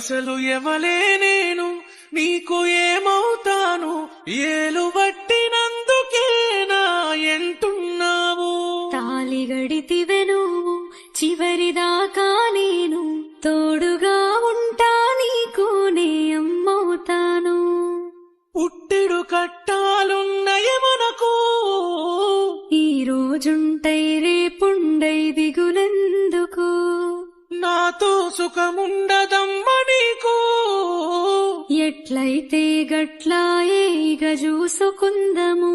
అసలు ఎవలే నేను నీకు ఏమవుతాను, ఏలు పట్టినందుకే నా ఎంటున్నావు. తాలి గడితివె నువ్వు చివరిదాకా, నేను తోడుగా ఉంటా నీకు నే అమ్మవుతాను. పుట్టెడు కట్టాలున్నయ మనకు, ఈ రోజుంటై రేపుండై దిగులెందుకు. నాతో సుఖముండదమ్మ నీకు, ఎట్లయితే గట్లాయే ఇక చూసుకుందము.